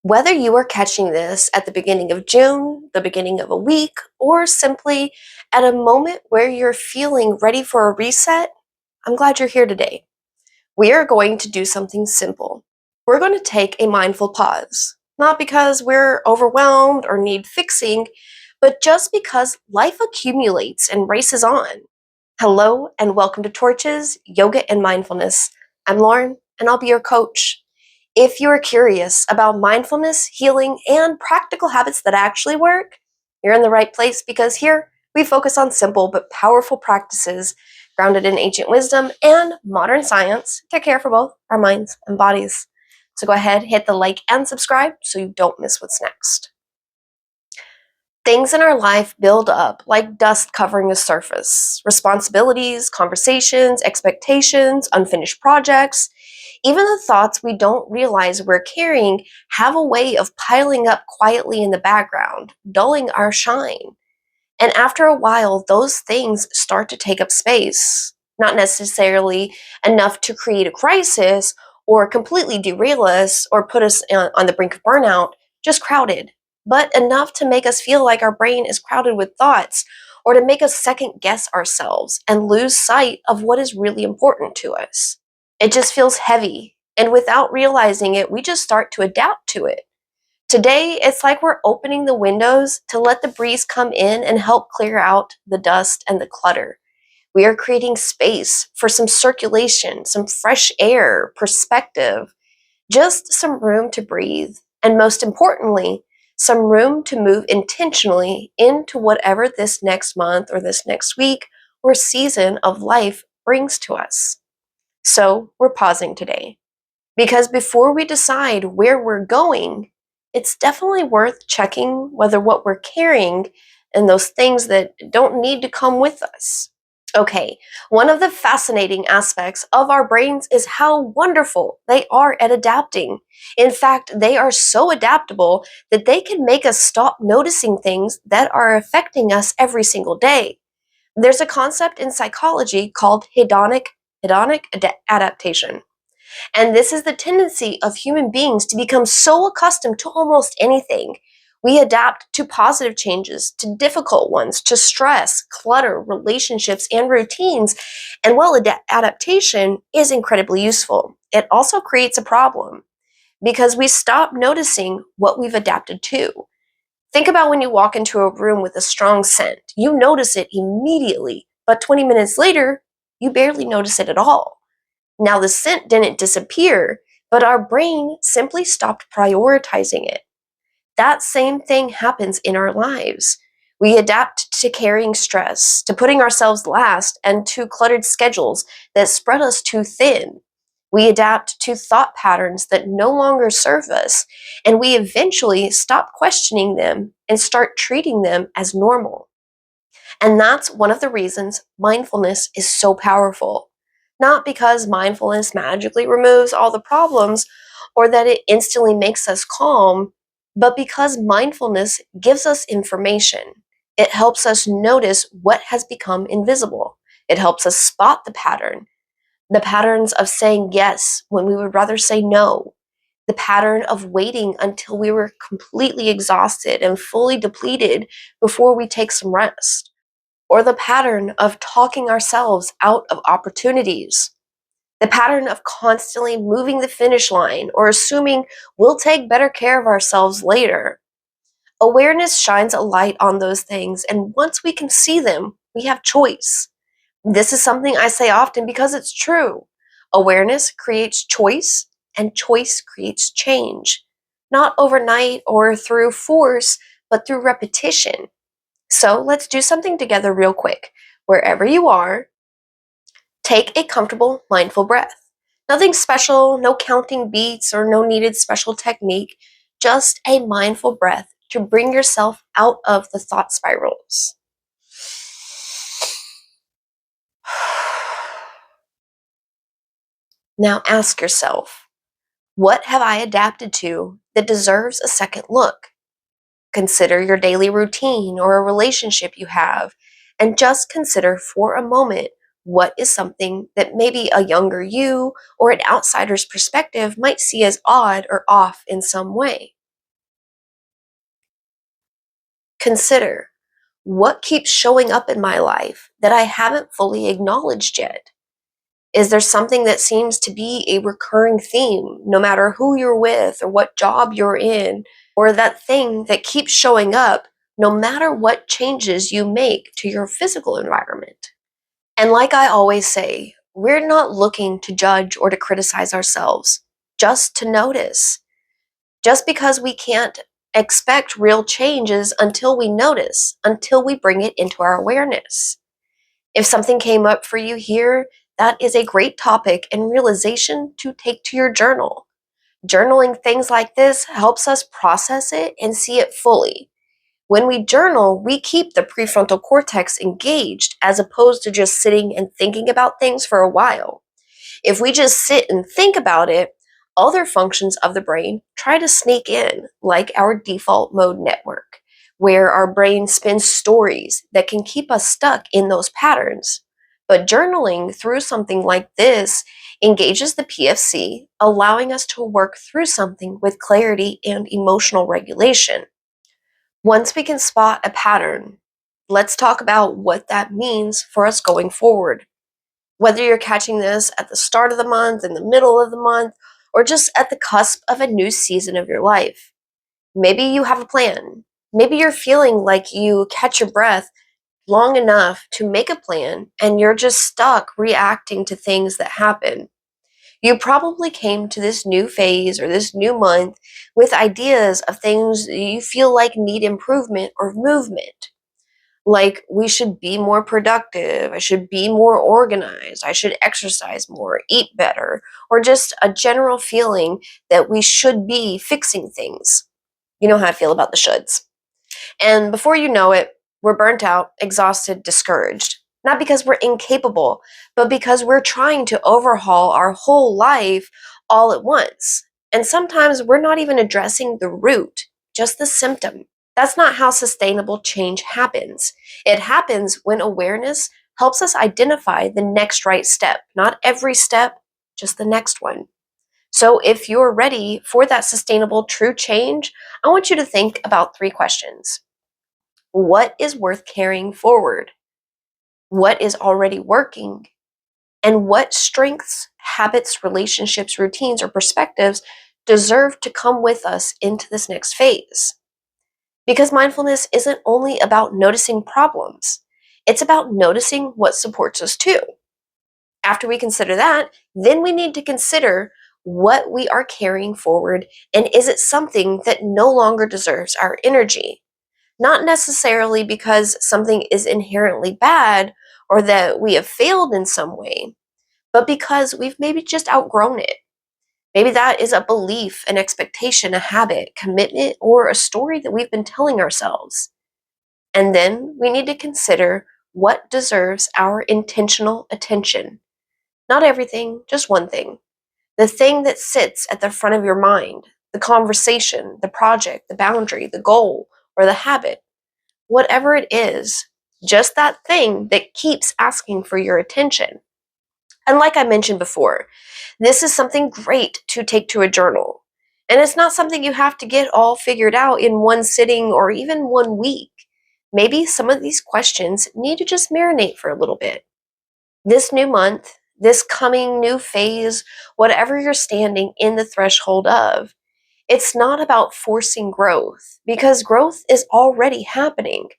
Whether you are catching this at the beginning of June, the beginning of a week, or simply at a moment where you're feeling ready for a reset, I'm glad you're here today. We are going to do something simple. We're going to take a mindful pause, not because we're overwhelmed or need fixing, but just because life accumulates and races on. Hello, and welcome to Torches, Yoga, and Mindfulness. I'm Lauren, and I'll be your coach. If you are curious about mindfulness, healing, and practical habits that actually work, you're in the right place because here we focus on simple but powerful practices grounded in ancient wisdom and modern science to care for both our minds and bodies. So go ahead, hit the like and subscribe so you don't miss what's next. Things in our life build up like dust covering a surface. Responsibilities, conversations, expectations, unfinished projects. Even the thoughts we don't realize we're carrying have a way of piling up quietly in the background, dulling our shine. And after a while, those things start to take up space. Not necessarily enough to create a crisis or completely derail us or put us on the brink of burnout, just crowded, but enough to make us feel like our brain is crowded with thoughts or to make us second guess ourselves and lose sight of what is really important to us. It just feels heavy, and without realizing it, we just start to adapt to it. Today, it's like we're opening the windows to let the breeze come in and help clear out the dust and the clutter. We are creating space for some circulation, some fresh air, perspective, just some room to breathe, and most importantly, some room to move intentionally into whatever this next month or this next week or season of life brings to us. So, we're pausing today because before we decide where we're going, it's definitely worth checking whether what we're carrying and those things that don't need to come with us. Okay, one of the fascinating aspects of our brains is how wonderful they are at adapting. In fact, they are so adaptable that they can make us stop noticing things that are affecting us every single day. There's a concept in psychology called hedonic adaptation. And this is the tendency of human beings to become so accustomed to almost anything. We adapt to positive changes, to difficult ones, to stress, clutter, relationships, and routines. And while adaptation is incredibly useful, it also creates a problem because we stop noticing what we've adapted to. Think about when you walk into a room with a strong scent. You notice it immediately, but 20 minutes later, you barely notice it at all. Now, the scent didn't disappear, but our brain simply stopped prioritizing it. That same thing happens in our lives. We adapt to carrying stress, to putting ourselves last, and to cluttered schedules that spread us too thin. We adapt to thought patterns that no longer serve us, and we eventually stop questioning them and start treating them as normal. And that's one of the reasons mindfulness is so powerful. Not because mindfulness magically removes all the problems or that it instantly makes us calm, but because mindfulness gives us information. It helps us notice what has become invisible. It helps us spot the patterns of saying yes when we would rather say no, the pattern of waiting until we were completely exhausted and fully depleted before we take some rest, or the pattern of talking ourselves out of opportunities, the pattern of constantly moving the finish line or assuming we'll take better care of ourselves later. Awareness shines a light on those things, and once we can see them, we have choice. This is something I say often because it's true. Awareness creates choice, and choice creates change. Not overnight or through force, but through repetition. So let's do something together real quick. Wherever you are, take a comfortable, mindful breath. Nothing special, no counting beats, or no needed special technique, just a mindful breath to bring yourself out of the thought spirals. Now ask yourself, what have I adapted to that deserves a second look? Consider your daily routine or a relationship you have, and just consider for a moment what is something that maybe a younger you or an outsider's perspective might see as odd or off in some way. Consider, what keeps showing up in my life that I haven't fully acknowledged yet? Is there something that seems to be a recurring theme, no matter who you're with or what job you're in, or that thing that keeps showing up no matter what changes you make to your physical environment? And like I always say, we're not looking to judge or to criticize ourselves, just to notice. Just because we can't expect real changes until we notice, until we bring it into our awareness. If something came up for you here, that is a great topic and realization to take to your journal. Journaling things like this helps us process it and see it fully. When we journal, we keep the prefrontal cortex engaged as opposed to just sitting and thinking about things for a while. If we just sit and think about it, other functions of the brain try to sneak in, like our default mode network, where our brain spins stories that can keep us stuck in those patterns. But journaling through something like this engages the PFC, allowing us to work through something with clarity and emotional regulation. Once we can spot a pattern, let's talk about what that means for us going forward. Whether you're catching this at the start of the month, in the middle of the month, or just at the cusp of a new season of your life. Maybe you have a plan. Maybe you're feeling like you catch your breath long enough to make a plan and you're just stuck reacting to things that happen. You probably came to this new phase or this new month with ideas of things you feel like need improvement or movement. Like, we should be more productive, I should be more organized, I should exercise more, eat better, or just a general feeling that we should be fixing things. You know how I feel about the shoulds. And before you know it, we're burnt out, exhausted, discouraged. Not because we're incapable, but because we're trying to overhaul our whole life all at once. And sometimes we're not even addressing the root, just the symptom. That's not how sustainable change happens. It happens when awareness helps us identify the next right step, not every step, just the next one. So if you're ready for that sustainable true change, I want you to think about 3 questions. What is worth carrying forward? What is already working? And what strengths, habits, relationships, routines, or perspectives deserve to come with us into this next phase? Because mindfulness isn't only about noticing problems, it's about noticing what supports us too. After we consider that, then we need to consider what we are carrying forward and is it something that no longer deserves our energy? Not necessarily because something is inherently bad or that we have failed in some way, but because we've maybe just outgrown it. Maybe that is a belief, an expectation, a habit, commitment, or a story that we've been telling ourselves. And then we need to consider what deserves our intentional attention. Not everything, just one thing. The thing that sits at the front of your mind, the conversation, the project, the boundary, the goal, or the habit. Whatever it is, just that thing that keeps asking for your attention. And like I mentioned before, this is something great to take to a journal. And it's not something you have to get all figured out in one sitting or even one week. Maybe some of these questions need to just marinate for a little bit. This new month, this coming new phase, whatever you're standing in the threshold of, it's not about forcing growth because growth is already happening.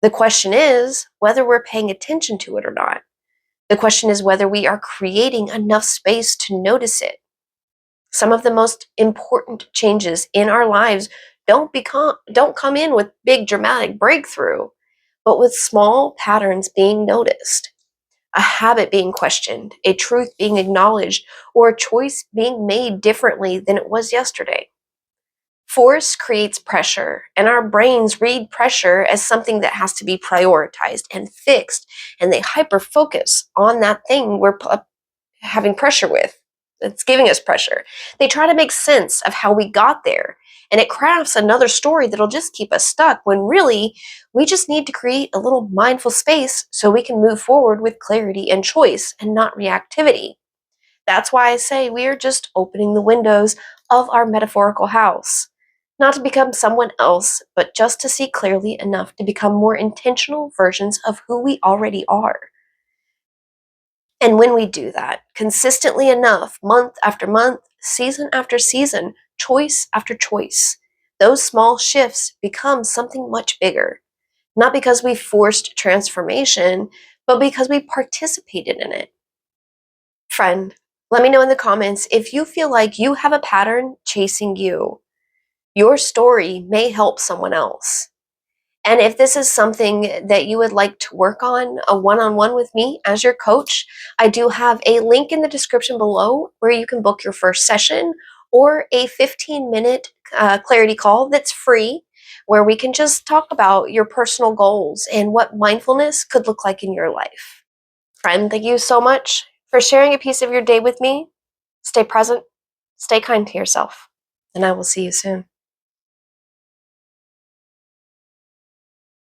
The question is whether we're paying attention to it or not. The question is whether we are creating enough space to notice it. Some of the most important changes in our lives don't come in with big dramatic breakthrough, but with small patterns being noticed, a habit being questioned, a truth being acknowledged, or a choice being made differently than it was yesterday. Force creates pressure, and our brains read pressure as something that has to be prioritized and fixed, and they hyper focus on that thing we're having pressure with. It's giving us pressure. They try to make sense of how we got there, and it crafts another story that'll just keep us stuck when really we just need to create a little mindful space so we can move forward with clarity and choice and not reactivity. That's why I say we are just opening the windows of our metaphorical house. Not to become someone else, but just to see clearly enough to become more intentional versions of who we already are. And when we do that consistently enough, month after month, season after season, choice after choice, those small shifts become something much bigger. Not because we forced transformation, but because we participated in it. Friend, let me know in the comments if you feel like you have a pattern chasing you. Your story may help someone else. And if this is something that you would like to work on a one-on-one with me as your coach, I do have a link in the description below where you can book your first session or a 15-minute clarity call that's free, where we can just talk about your personal goals and what mindfulness could look like in your life. Friend, thank you so much for sharing a piece of your day with me. Stay present, stay kind to yourself, and I will see you soon.